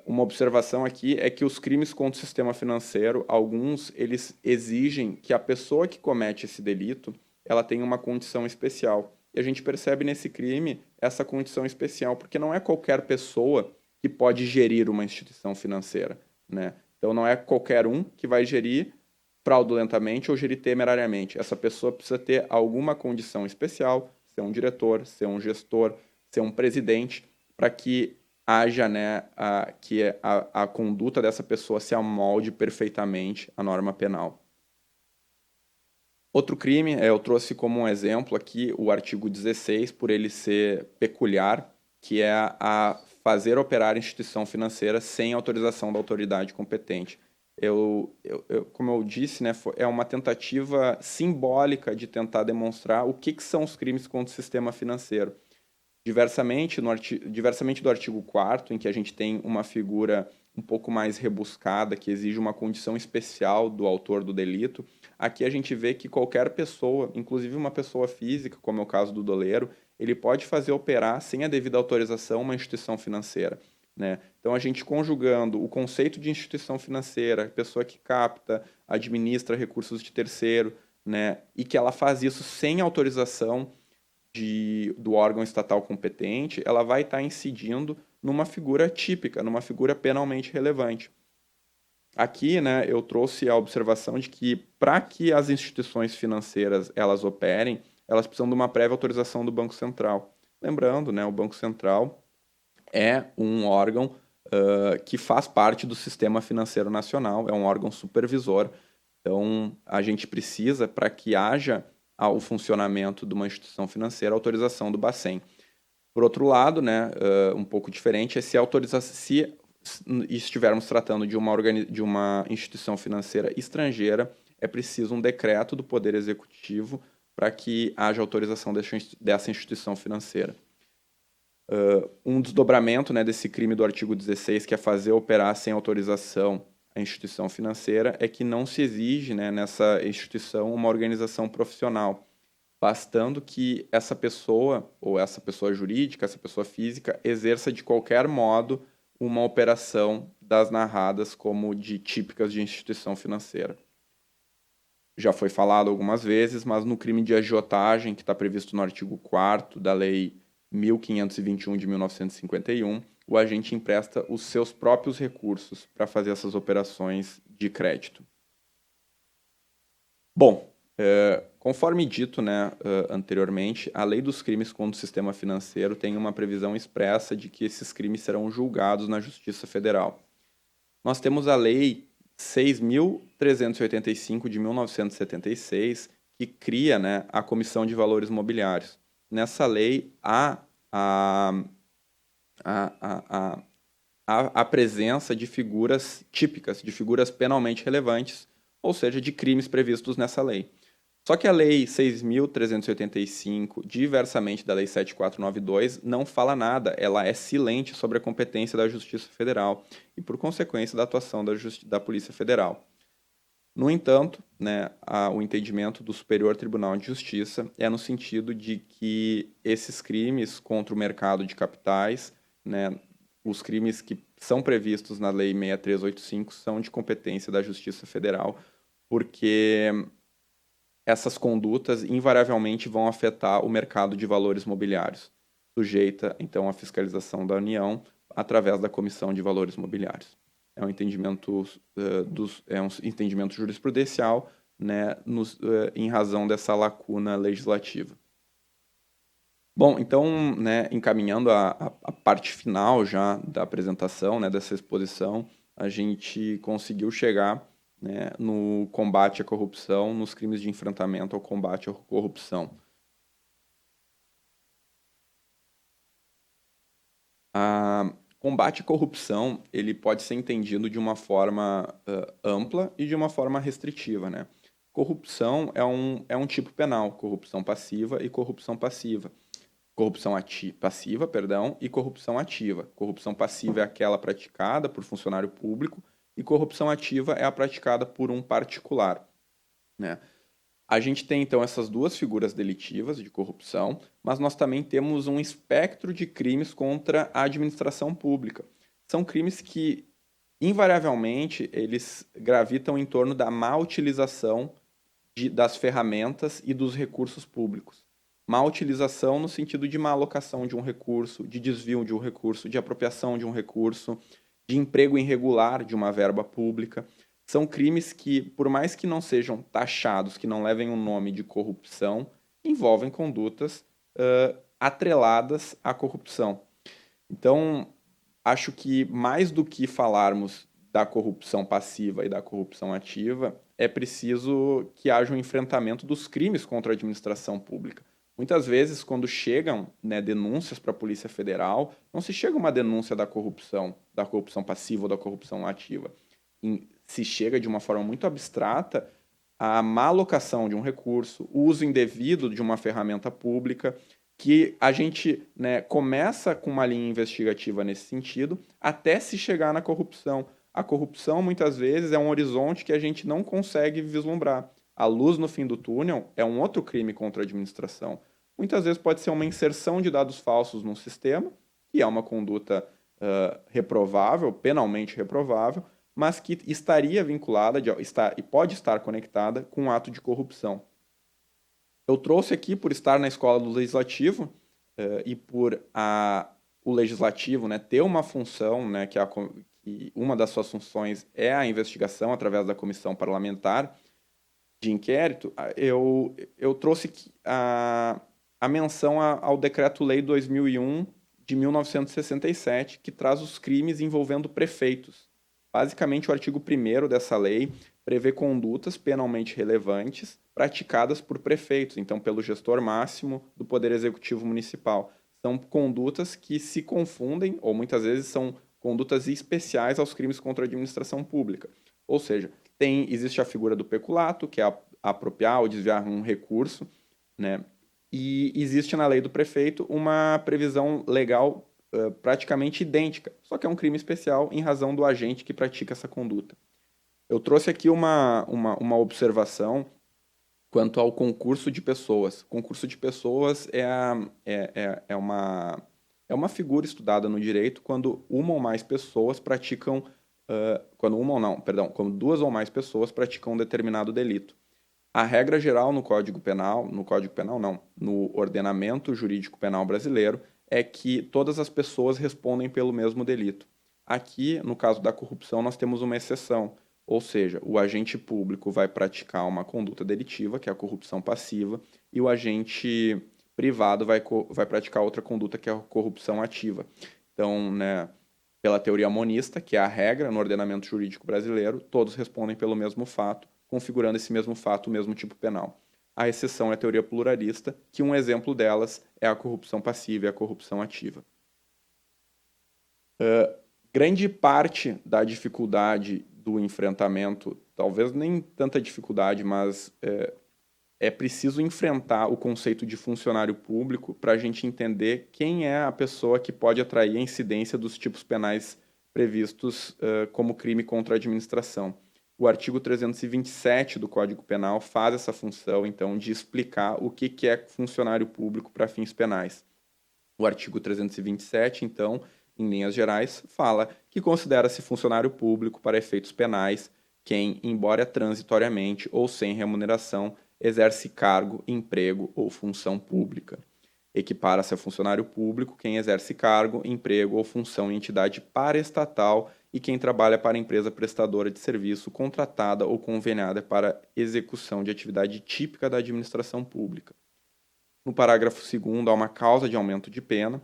Uma observação aqui é que os crimes contra o sistema financeiro, alguns, eles exigem que a pessoa que comete esse delito, ela tenha uma condição especial. E a gente percebe nesse crime essa condição especial, porque não é qualquer pessoa que pode gerir uma instituição financeira, né? Então não é qualquer um que vai gerir fraudulentamente ou gerir temerariamente. Essa pessoa precisa ter alguma condição especial, ser um diretor, ser um gestor, ser um presidente, para que haja, né, a conduta dessa pessoa se amolde perfeitamente à norma penal. Outro crime, eu trouxe como um exemplo aqui o artigo 16, por ele ser peculiar, que é a fazer operar instituição financeira sem autorização da autoridade competente. Como eu disse, né, é uma tentativa simbólica de tentar demonstrar o que são os crimes contra o sistema financeiro. Diversamente do artigo 4º, em que a gente tem uma figura um pouco mais rebuscada, que exige uma condição especial do autor do delito, aqui a gente vê que qualquer pessoa, inclusive uma pessoa física, como é o caso do doleiro, ele pode fazer operar sem a devida autorização uma instituição financeira, né? Então, a gente conjugando o conceito de instituição financeira, pessoa que capta, administra recursos de terceiro, né, e que ela faz isso sem autorização do órgão estatal competente, ela vai estar incidindo numa figura típica, numa figura penalmente relevante. Aqui, né, eu trouxe a observação de que, para que as instituições financeiras elas operem, elas precisam de uma prévia autorização do Banco Central. Lembrando, né, o Banco Central é um órgão que faz parte do sistema financeiro nacional, é um órgão supervisor. Então, a gente precisa, para que haja o funcionamento de uma instituição financeira, a autorização do Bacen. Por outro lado, né, um pouco diferente, é se estivermos tratando de uma instituição financeira estrangeira, é preciso um decreto do Poder Executivo para que haja autorização dessa instituição financeira. Um desdobramento, né, desse crime do artigo 16, que é fazer operar sem autorização a instituição financeira, é que não se exige, né, nessa instituição uma organização profissional, bastando que essa pessoa, ou essa pessoa jurídica, essa pessoa física, exerça de qualquer modo uma operação das narradas como de típicas de instituição financeira. Já foi falado algumas vezes, mas no crime de agiotagem, que está previsto no artigo 4º da Lei 1521 de 1951, o agente empresta os seus próprios recursos para fazer essas operações de crédito. Bom, conforme dito, né, anteriormente, a Lei dos Crimes contra o Sistema Financeiro tem uma previsão expressa de que esses crimes serão julgados na Justiça Federal. Nós temos a Lei 6.385 de 1976, que cria, né, a Comissão de Valores Mobiliários. Nessa lei, há a presença de figuras típicas, de figuras penalmente relevantes, ou seja, de crimes previstos nessa lei. Só que a Lei 6.385, diversamente da Lei 7492, não fala nada, ela é silente sobre a competência da Justiça Federal e, por consequência, da atuação da Polícia Federal. No entanto, né, o entendimento do Superior Tribunal de Justiça é no sentido de que esses crimes contra o mercado de capitais, né, os crimes que são previstos na Lei 6385 são de competência da Justiça Federal, porque essas condutas invariavelmente vão afetar o mercado de valores mobiliários, sujeita, então, à fiscalização da União através da Comissão de Valores Mobiliários. É um entendimento, jurisprudencial, né, em razão dessa lacuna legislativa. Bom, então, né, encaminhando a parte final já da apresentação, né, dessa exposição, a gente conseguiu chegar, né, no combate à corrupção, nos crimes de enfrentamento ao combate à corrupção. Combate à corrupção, ele pode ser entendido de uma forma ampla e de uma forma restritiva, né? Corrupção é um tipo penal, corrupção passiva e corrupção passiva. Passiva, perdão, e corrupção ativa. Corrupção passiva é aquela praticada por funcionário público e corrupção ativa é a praticada por um particular, né? A gente tem, então, essas duas figuras delitivas de corrupção, mas nós também temos um espectro de crimes contra a administração pública. São crimes que, invariavelmente, eles gravitam em torno da má utilização das ferramentas e dos recursos públicos. Má utilização no sentido de má alocação de um recurso, de desvio de um recurso, de apropriação de um recurso, de emprego irregular de uma verba pública. São crimes que, por mais que não sejam taxados, que não levem o nome de corrupção, envolvem condutas atreladas à corrupção. Então, acho que mais do que falarmos da corrupção passiva e da corrupção ativa, é preciso que haja um enfrentamento dos crimes contra a administração pública. Muitas vezes, quando chegam, né, denúncias para a Polícia Federal, não se chega uma denúncia da corrupção passiva ou da corrupção ativa. Se chega de uma forma muito abstrata a má alocação de um recurso, o uso indevido de uma ferramenta pública, que a gente, né, começa com uma linha investigativa nesse sentido, até se chegar na corrupção. A corrupção, muitas vezes, é um horizonte que a gente não consegue vislumbrar. A luz no fim do túnel é um outro crime contra a administração. Muitas vezes pode ser uma inserção de dados falsos num sistema, que é uma conduta reprovável, penalmente reprovável, mas que estaria vinculada e pode estar conectada com um ato de corrupção. Eu trouxe aqui, por estar na escola do Legislativo e por o Legislativo, né, ter uma função, né, que uma das suas funções é a investigação através da comissão parlamentar de inquérito, eu trouxe a menção ao Decreto-Lei 2001 de 1967, que traz os crimes envolvendo prefeitos. Basicamente, o artigo 1º dessa lei prevê condutas penalmente relevantes praticadas por prefeitos, então pelo gestor máximo do Poder Executivo Municipal. São condutas que se confundem, ou muitas vezes são condutas especiais aos crimes contra a administração pública. Ou seja, existe a figura do peculato, que é apropriar ou desviar um recurso, né? E existe na lei do prefeito uma previsão legal praticamente idêntica, só que é um crime especial em razão do agente que pratica essa conduta. Eu trouxe aqui uma observação quanto ao concurso de pessoas. Concurso de pessoas é uma figura estudada no direito quando uma ou mais pessoas praticam quando duas ou mais pessoas praticam um determinado delito. A regra geral no Código Penal não, no ordenamento jurídico penal brasileiro, é que todas as pessoas respondem pelo mesmo delito. Aqui, no caso da corrupção, nós temos uma exceção, ou seja, o agente público vai praticar uma conduta delitiva, que é a corrupção passiva, e o agente privado vai praticar outra conduta, que é a corrupção ativa. Então, né, pela teoria monista, que é a regra no ordenamento jurídico brasileiro, todos respondem pelo mesmo fato, configurando esse mesmo fato, o mesmo tipo penal. A exceção é a teoria pluralista, que um exemplo delas é a corrupção passiva e a corrupção ativa. Grande parte da dificuldade do enfrentamento, talvez nem tanta dificuldade, mas é preciso enfrentar o conceito de funcionário público para a gente entender quem é a pessoa que pode atrair a incidência dos tipos penais previstos como crime contra a administração. O artigo 327 do Código Penal faz essa função, então, de explicar o que é funcionário público para fins penais. O artigo 327, então, em linhas gerais, fala que considera-se funcionário público para efeitos penais quem, embora transitoriamente ou sem remuneração, exerce cargo, emprego ou função pública. Equipara-se a funcionário público quem exerce cargo, emprego ou função em entidade paraestatal e quem trabalha para empresa prestadora de serviço contratada ou conveniada para execução de atividade típica da administração pública. No parágrafo 2º, há uma causa de aumento de pena,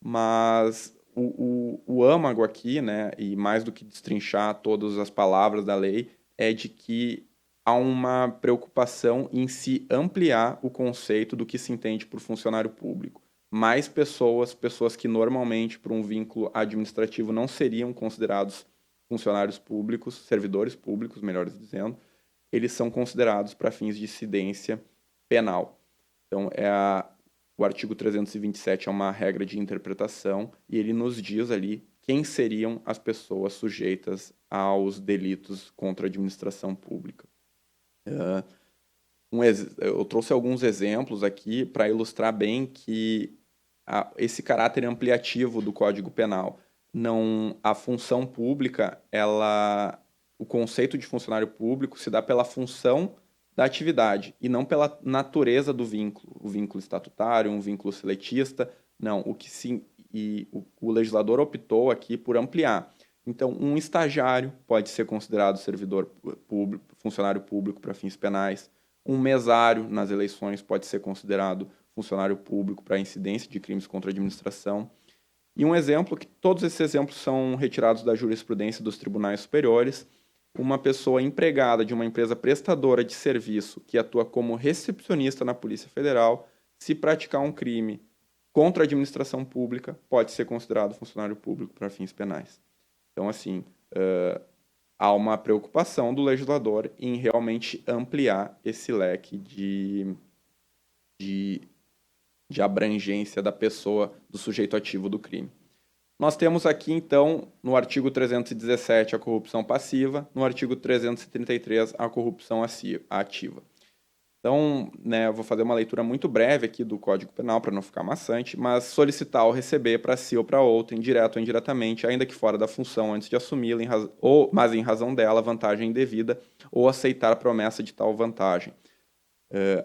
mas o âmago aqui, né, e mais do que destrinchar todas as palavras da lei, é de que há uma preocupação em se ampliar o conceito do que se entende por funcionário público. Mais pessoas que normalmente, por um vínculo administrativo, não seriam considerados funcionários públicos, servidores públicos, melhor dizendo, eles são considerados para fins de incidência penal. Então, o artigo 327 é uma regra de interpretação e ele nos diz ali quem seriam as pessoas sujeitas aos delitos contra a administração pública. Eu trouxe alguns exemplos aqui para ilustrar bem que esse caráter ampliativo do Código Penal. A função pública, o conceito de funcionário público se dá pela função da atividade e não pela natureza do vínculo, o vínculo estatutário, um vínculo seletista, não, o legislador optou aqui por ampliar. Então, um estagiário pode ser considerado servidor público, funcionário público para fins penais, um mesário nas eleições pode ser considerado funcionário público para incidência de crimes contra a administração. E um exemplo, que todos esses exemplos são retirados da jurisprudência dos tribunais superiores, uma pessoa empregada de uma empresa prestadora de serviço que atua como recepcionista na Polícia Federal se praticar um crime contra a administração pública, pode ser considerado funcionário público para fins penais. Então, assim, há uma preocupação do legislador em realmente ampliar esse leque de abrangência da pessoa, do sujeito ativo do crime. Nós temos aqui, então, no artigo 317, a corrupção passiva, no artigo 333, a corrupção ativa. Então, né, eu vou fazer uma leitura muito breve aqui do Código Penal, para não ficar maçante, mas solicitar ou receber para si ou para outro, indireto ou indiretamente, ainda que fora da função antes de assumi-la, mas em razão dela, vantagem indevida, ou aceitar a promessa de tal vantagem.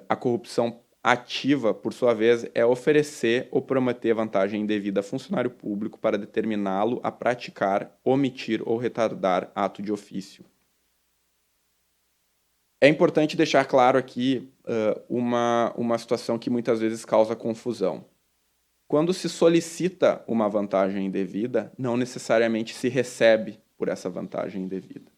A corrupção ativa, por sua vez, é oferecer ou prometer vantagem indevida a funcionário público para determiná-lo a praticar, omitir ou retardar ato de ofício. É importante deixar claro aqui uma situação que muitas vezes causa confusão. Quando se solicita uma vantagem indevida, não necessariamente se recebe por essa vantagem indevida.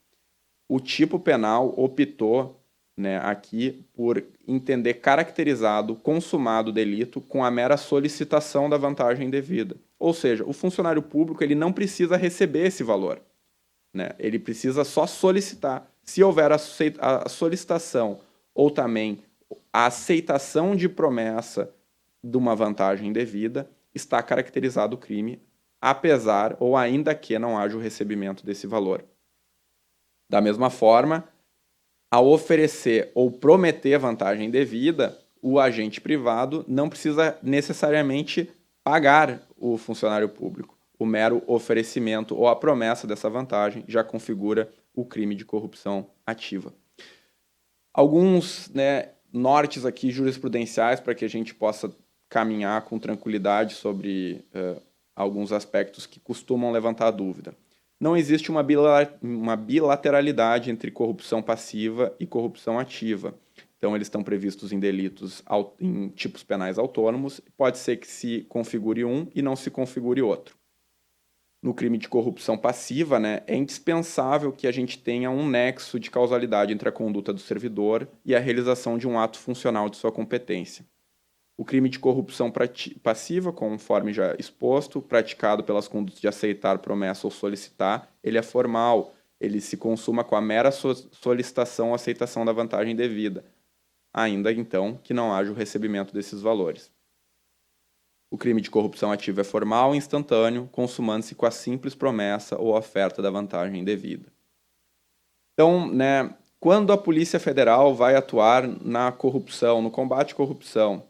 O tipo penal optou, né, aqui por entender caracterizado, consumado o delito com a mera solicitação da vantagem indevida. Ou seja, o funcionário público ele não precisa receber esse valor, né? Ele precisa só solicitar. Se houver a solicitação ou também a aceitação de promessa de uma vantagem indevida, está caracterizado o crime, apesar ou ainda que não haja o recebimento desse valor. Da mesma forma, ao oferecer ou prometer vantagem indevida, o agente privado não precisa necessariamente pagar o funcionário público. O mero oferecimento ou a promessa dessa vantagem já configura o crime de corrupção ativa. Alguns, né, nortes aqui jurisprudenciais para que a gente possa caminhar com tranquilidade sobre alguns aspectos que costumam levantar dúvida. Não existe uma bilateralidade entre corrupção passiva e corrupção ativa. Então, eles estão previstos em delitos em tipos penais autônomos. Pode ser que se configure um e não se configure outro. No crime de corrupção passiva, né, é indispensável que a gente tenha um nexo de causalidade entre a conduta do servidor e a realização de um ato funcional de sua competência. O crime de corrupção passiva, conforme já exposto, praticado pelas condutas de aceitar promessa ou solicitar, ele é formal, ele se consuma com a mera solicitação ou aceitação da vantagem devida, ainda então que não haja o recebimento desses valores. O crime de corrupção ativa é formal e instantâneo, consumando-se com a simples promessa ou oferta da vantagem devida. Então, né, quando a Polícia Federal vai atuar na corrupção, no combate à corrupção,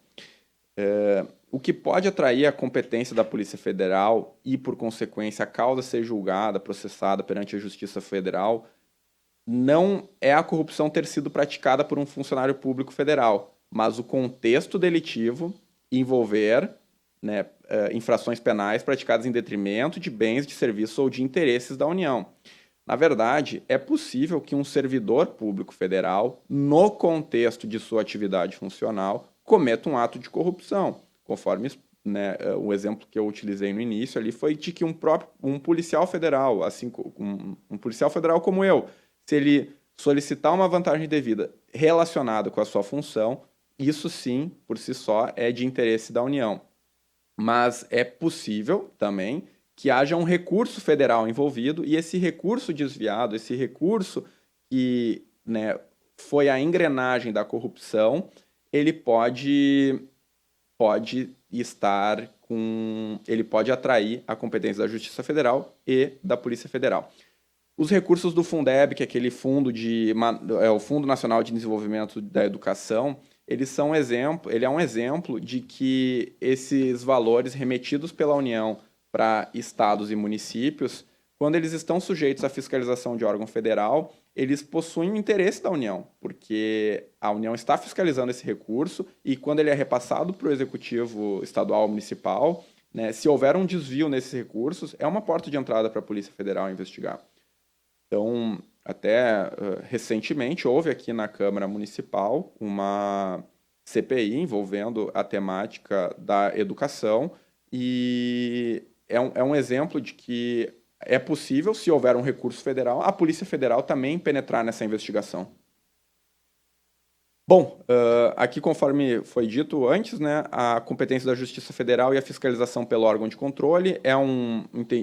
o que pode atrair a competência da Polícia Federal e, por consequência, a causa ser julgada, processada perante a Justiça Federal, não é a corrupção ter sido praticada por um funcionário público federal, mas o contexto delitivo envolver, né, infrações penais praticadas em detrimento de bens, de serviços ou de interesses da União. Na verdade, é possível que um servidor público federal, no contexto de sua atividade funcional, cometa um ato de corrupção, conforme, né, o exemplo que eu utilizei no início ali foi de que um policial federal, assim, um policial federal como eu, se ele solicitar uma vantagem devida relacionada com a sua função, isso sim, por si só, é de interesse da União. Mas é possível também que haja um recurso federal envolvido e esse recurso desviado, esse recurso que, né, foi a engrenagem da corrupção, ele pode atrair a competência da Justiça Federal e da Polícia Federal. Os recursos do Fundeb, que é aquele o Fundo Nacional de Desenvolvimento da Educação, ele é um exemplo de que esses valores remetidos pela União para estados e municípios, quando eles estão sujeitos à fiscalização de órgão federal, eles possuem o interesse da União, porque a União está fiscalizando esse recurso e quando ele é repassado para o Executivo Estadual ou Municipal, né, se houver um desvio nesses recursos, é uma porta de entrada para a Polícia Federal investigar. Então, até recentemente, houve aqui na Câmara Municipal uma CPI envolvendo a temática da educação e é um exemplo de que é possível, se houver um recurso federal, a Polícia Federal também penetrar nessa investigação. Bom, aqui, conforme foi dito antes, né, a competência da Justiça Federal e a fiscalização pelo órgão de controle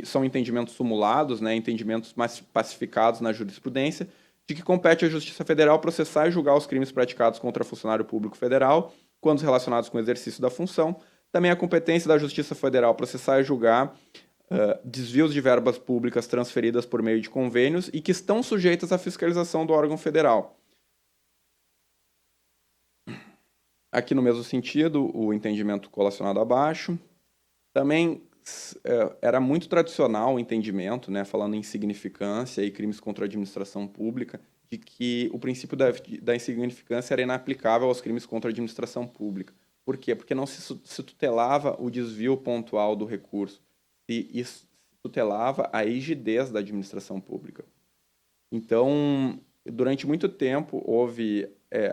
são entendimentos sumulados, né, entendimentos mais pacificados na jurisprudência, de que compete à Justiça Federal processar e julgar os crimes praticados contra funcionário público federal, quando relacionados com o exercício da função. Também a competência da Justiça Federal processar e julgar desvios de verbas públicas transferidas por meio de convênios e que estão sujeitas à fiscalização do órgão federal. Aqui no mesmo sentido, o entendimento colacionado abaixo. Também era muito tradicional o entendimento, né, falando em insignificância e crimes contra a administração pública, de que o princípio da insignificância era inaplicável aos crimes contra a administração pública. Por quê? Porque não se tutelava o desvio pontual do recurso, se tutelava a rigidez da administração pública. Então, durante muito tempo, houve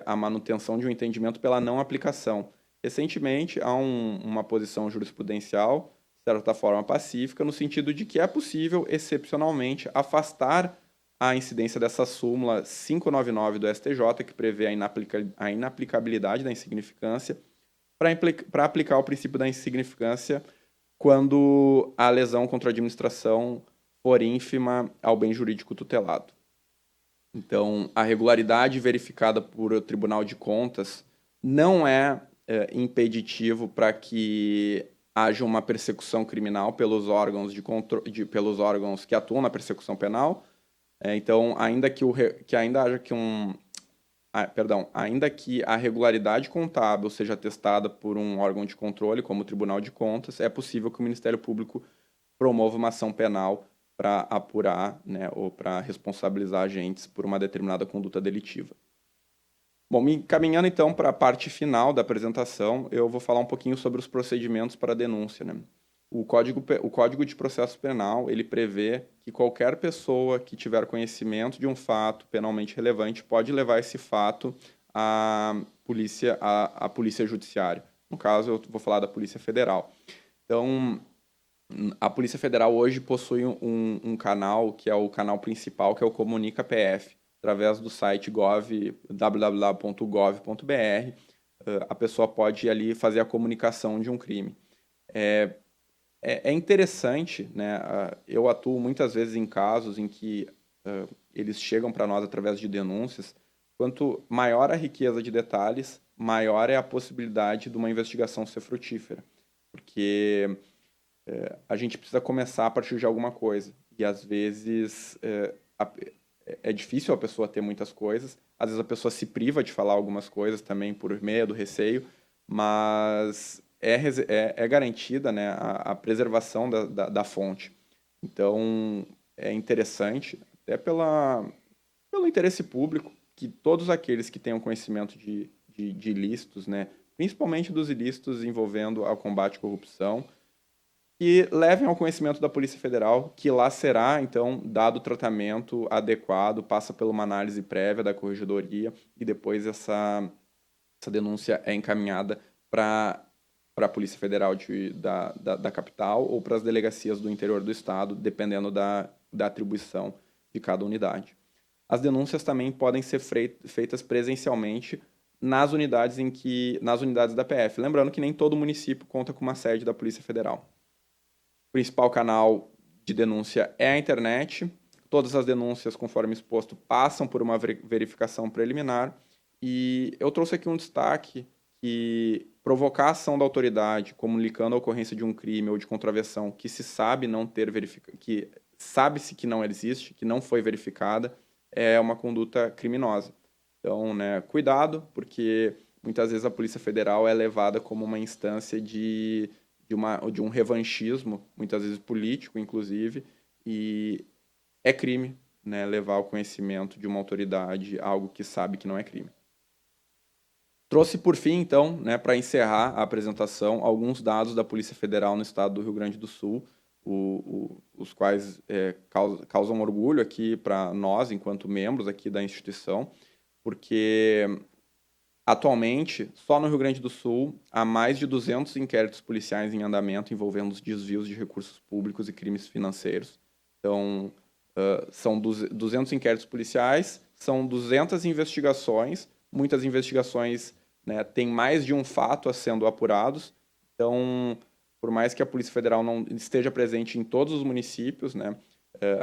a manutenção de um entendimento pela não aplicação. Recentemente, há uma posição jurisprudencial, de certa forma pacífica, no sentido de que é possível, excepcionalmente, afastar a incidência dessa súmula 599 do STJ, que prevê a inaplicabilidade da insignificância, para aplicar o princípio da insignificância quando a lesão contra a administração for ínfima ao bem jurídico tutelado. Então, a regularidade verificada por o Tribunal de Contas não é impeditivo para que haja uma persecução criminal pelos órgãos pelos órgãos que atuam na persecução penal. Então, ainda que a regularidade contábil seja atestada por um órgão de controle, como o Tribunal de Contas, é possível que o Ministério Público promova uma ação penal para apurar, né, ou para responsabilizar agentes por uma determinada conduta delitiva. Bom, me encaminhando então para a parte final da apresentação, eu vou falar um pouquinho sobre os procedimentos para denúncia, né? O Código de Processo Penal, ele prevê que qualquer pessoa que tiver conhecimento de um fato penalmente relevante pode levar esse fato à polícia judiciária. No caso, eu vou falar da Polícia Federal. Então, a Polícia Federal hoje possui um canal, que é o canal principal, que é o Comunica PF. Através do site www.gov.br, a pessoa pode ir ali fazer a comunicação de um crime. É interessante, né? Eu atuo muitas vezes em casos em que eles chegam para nós através de denúncias. Quanto maior a riqueza de detalhes, maior é a possibilidade de uma investigação ser frutífera. Porque a gente precisa começar a partir de alguma coisa. E, às vezes, é difícil a pessoa ter muitas coisas. Às vezes, a pessoa se priva de falar algumas coisas também por medo, receio. Mas é garantida, né, a preservação da fonte. Então, é interessante, até pelo interesse público, que todos aqueles que tenham conhecimento de ilícitos, né, principalmente dos ilícitos envolvendo o combate à corrupção, que levem ao conhecimento da Polícia Federal, que lá será, então, dado o tratamento adequado, passa por uma análise prévia da corregedoria e depois essa denúncia é encaminhada para a Polícia Federal da capital ou para as delegacias do interior do estado, dependendo da atribuição de cada unidade. As denúncias também podem ser feitas presencialmente nas unidades da PF. Lembrando que nem todo município conta com uma sede da Polícia Federal. O principal canal de denúncia é a internet. Todas as denúncias, conforme exposto, passam por uma verificação preliminar. E eu trouxe aqui um destaque que provocar a ação da autoridade, comunicando a ocorrência de um crime ou de contravenção que se sabe não ter verificado, que sabe-se que não existe, que não foi verificada, é uma conduta criminosa. Então, né, cuidado, porque muitas vezes a Polícia Federal é levada como uma instância de um revanchismo, muitas vezes político, inclusive, e é crime, né, levar ao conhecimento de uma autoridade algo que sabe que não é crime. Trouxe, por fim, então, né, para encerrar a apresentação, alguns dados da Polícia Federal no estado do Rio Grande do Sul, os quais causam orgulho aqui para nós, enquanto membros aqui da instituição, porque atualmente, só no Rio Grande do Sul, há mais de 200 inquéritos policiais em andamento envolvendo os desvios de recursos públicos e crimes financeiros. Então, são 200 inquéritos policiais, são 200 investigações muitas investigações, né, têm mais de um fato a sendo apurados. Então, por mais que a Polícia Federal não esteja presente em todos os municípios, né,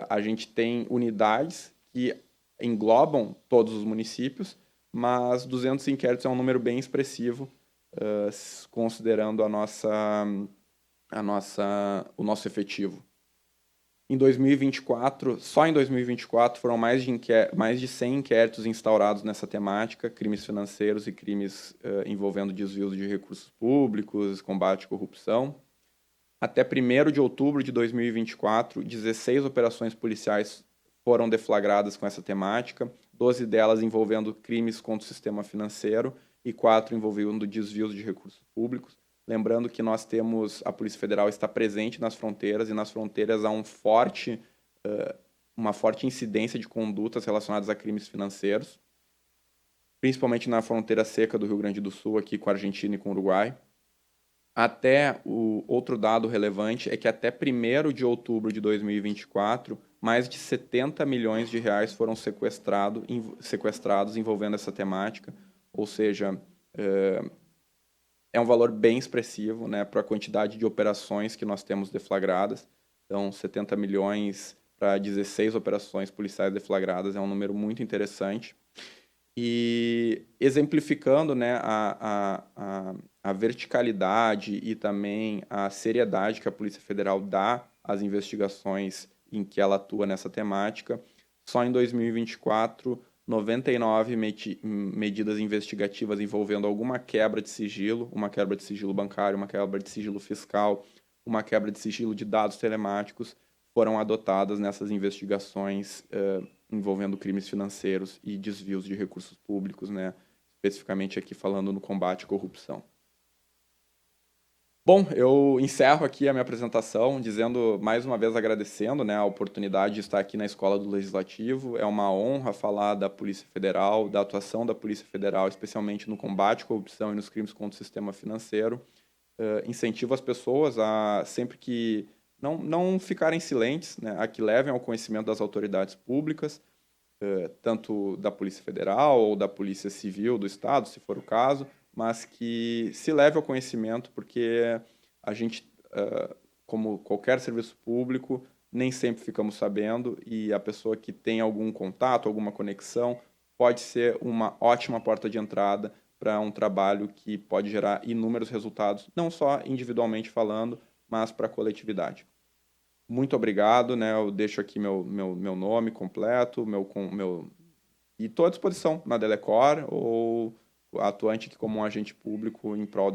a gente tem unidades que englobam todos os municípios, mas 200 inquéritos é um número bem expressivo, considerando o nosso efetivo. Em 2024, só em 2024, foram mais de 100 inquéritos instaurados nessa temática, crimes financeiros e crimes envolvendo desvios de recursos públicos, combate à corrupção. Até 1º de outubro de 2024, 16 operações policiais foram deflagradas com essa temática, 12 delas envolvendo crimes contra o sistema financeiro e 4 envolvendo desvios de recursos públicos. Lembrando que a Polícia Federal está presente nas fronteiras, e nas fronteiras há uma forte incidência de condutas relacionadas a crimes financeiros, principalmente na fronteira seca do Rio Grande do Sul, aqui com a Argentina e com o Uruguai. O outro dado relevante é que até 1º de outubro de 2024, mais de 70 milhões de reais foram sequestrados envolvendo essa temática, ou seja, é um valor bem expressivo, né, para a quantidade de operações que nós temos deflagradas. Então, 70 milhões para 16 operações policiais deflagradas é um número muito interessante. E exemplificando, né, a verticalidade e também a seriedade que a Polícia Federal dá às investigações em que ela atua nessa temática, só em 2024, 99 medidas investigativas envolvendo alguma quebra de sigilo, uma quebra de sigilo bancário, uma quebra de sigilo fiscal, uma quebra de sigilo de dados telemáticos, foram adotadas nessas investigações envolvendo crimes financeiros e desvios de recursos públicos, né? Especificamente aqui falando no combate à corrupção. Bom, eu encerro aqui a minha apresentação dizendo, mais uma vez agradecendo, né, a oportunidade de estar aqui na Escola do Legislativo. É uma honra falar da Polícia Federal, da atuação da Polícia Federal, especialmente no combate à corrupção e nos crimes contra o sistema financeiro. Incentivo as pessoas a, sempre que não ficarem silentes, né, a que levem ao conhecimento das autoridades públicas, tanto da Polícia Federal ou da Polícia Civil do Estado, se for o caso, mas que se leve ao conhecimento, porque a gente, como qualquer serviço público, nem sempre ficamos sabendo, e a pessoa que tem algum contato, alguma conexão, pode ser uma ótima porta de entrada para um trabalho que pode gerar inúmeros resultados, não só individualmente falando, mas para a coletividade. Muito obrigado, né? Eu deixo aqui meu nome completo, e estou à disposição na Delecor ou atuante aqui como um agente público em prol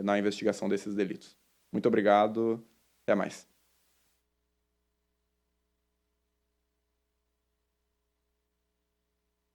na investigação desses delitos. Muito obrigado, até mais.